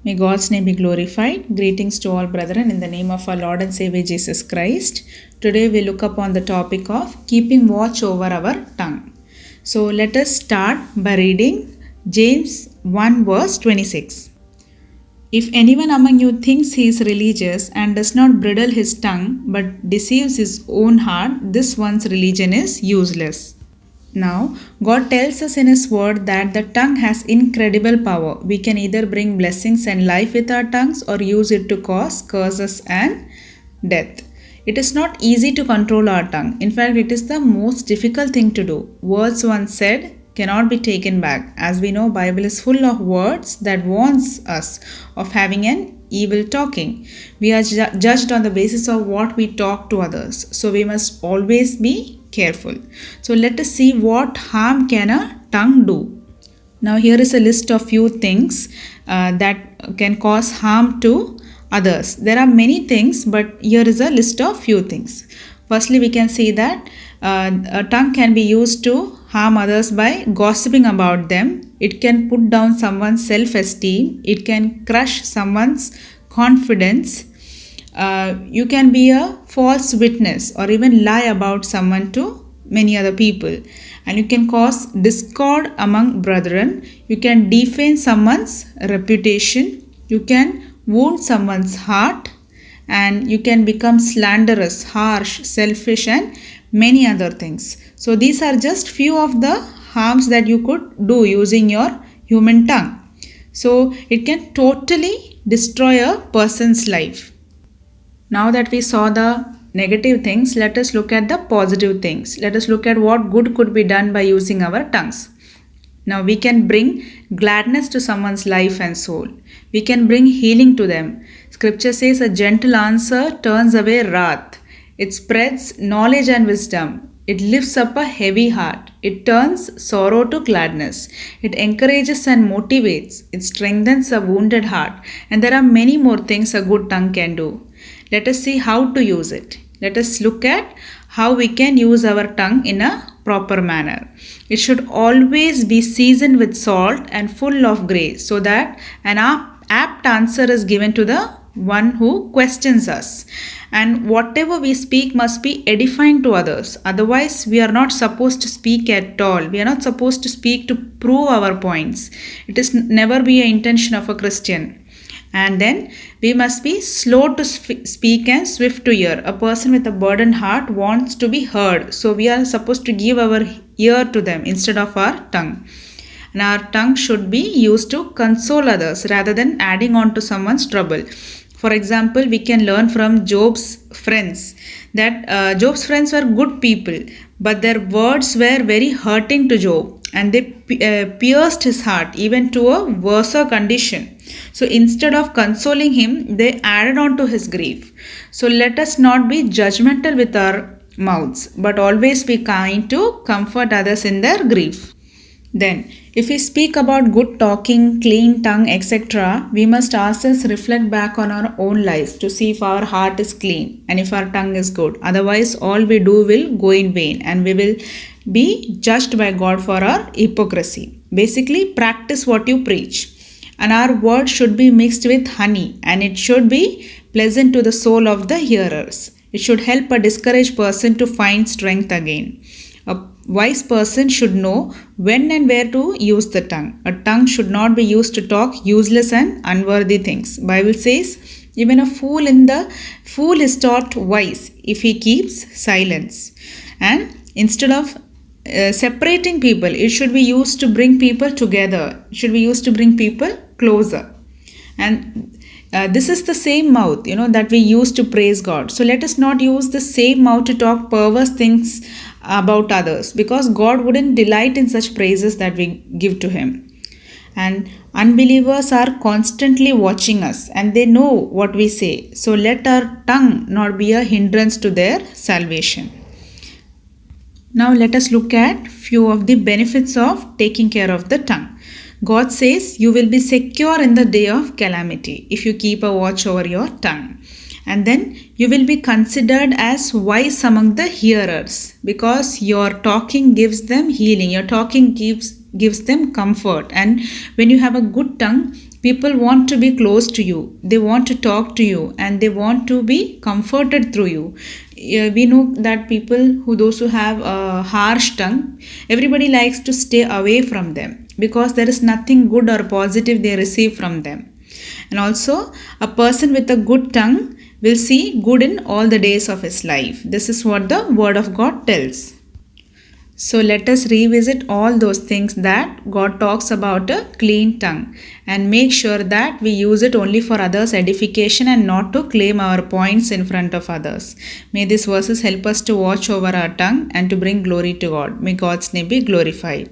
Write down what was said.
May God's name be glorified. Greetings to all brethren in the name of our Lord and Savior Jesus Christ. Today we look upon the topic of keeping watch over our tongue. So let us start by reading James 1 verse 26. If anyone among you thinks he is religious and does not bridle his tongue but deceives his own heart, this one's religion is useless. Now, God tells us in His Word that the tongue has incredible power. We can either bring blessings and life with our tongues or use it to cause curses and death. It is not easy to control our tongue. In fact, it is the most difficult thing to do. Words once said cannot be taken back. As we know, Bible is full of words that warns us of having an evil talking. We are judged on the basis of what we talk to others. So we must always be careful. So let us see what harm can a tongue do. Now here is a list of few things that can cause harm to others. There are many things, but here is a list of few things. Firstly, we can see that a tongue can be used to harm others by gossiping about them. It can put down someone's self-esteem. It can crush someone's confidence. You can be a false witness or even lie about someone to many other people, and you can cause discord among brethren. You can defame someone's reputation. You can wound someone's heart, and you can become slanderous, harsh, selfish, and many other things. So these are just few of the harms that you could do using your human tongue. So it can totally destroy a person's life. Now that we saw the negative things, let us look at the positive things. Let us look at what good could be done by using our tongues. Now we can bring gladness to someone's life and soul. We can bring healing to them. Scripture says a gentle answer turns away wrath. It spreads knowledge and wisdom. It lifts up a heavy heart. It turns sorrow to gladness. It encourages and motivates. It strengthens a wounded heart. And there are many more things a good tongue can do. Let us see how to use it. Let us look at how we can use our tongue in a proper manner. It should always be seasoned with salt and full of grace, so that an apt answer is given to the one who questions us. And whatever we speak must be edifying to others. Otherwise, we are not supposed to speak at all. We are not supposed to speak to prove our points. It is never be an intention of a Christian. And then we must be slow to speak and swift to hear. A person with a burdened heart wants to be heard. So we are supposed to give our ear to them instead of our tongue. And our tongue should be used to console others rather than adding on to someone's trouble. For example, we can learn from Job's friends that Job's friends were good people, but their words were very hurting to Job, and they pierced his heart even to a worse condition. So instead of consoling him, they added on to his grief. So let us not be judgmental with our mouths, but always be kind to comfort others in their grief. Then, if we speak about good talking, clean tongue, etc., we must ourselves reflect back on our own lives to see if our heart is clean and if our tongue is good. Otherwise, all we do will go in vain and we will be judged by God for our hypocrisy. Basically, practice what you preach. And our word should be mixed with honey, and it should be pleasant to the soul of the hearers. It should help a discouraged person to find strength again. A wise person should know when and where to use the tongue. A tongue should not be used to talk useless and unworthy things. Bible says, even a fool is taught wise if he keeps silence. And instead of separating people, it should be used to bring people together. It should be used to bring people closer. And this is the same mouth, that we use to praise God. So let us not use the same mouth to talk perverse things about others, because God wouldn't delight in such praises that we give to Him. And unbelievers are constantly watching us and they know what we say. So let our tongue not be a hindrance to their salvation. Now let us look at few of the benefits of taking care of the tongue. God says you will be secure in the day of calamity if you keep a watch over your tongue. And then you will be considered as wise among the hearers, because your talking gives them healing. Your talking gives them comfort. And when you have a good tongue, People want to be close to you, they want to talk to you, and they want to be comforted through you. We know that people those who have a harsh tongue, everybody likes to stay away from them because there is nothing good or positive they receive from them. And also, a person with a good tongue will see good in all the days of his life. This is what the word of God tells. So let us revisit all those things that God talks about a clean tongue, and make sure that we use it only for others' edification and not to claim our points in front of others. May these verses help us to watch over our tongue and to bring glory to God. May God's name be glorified.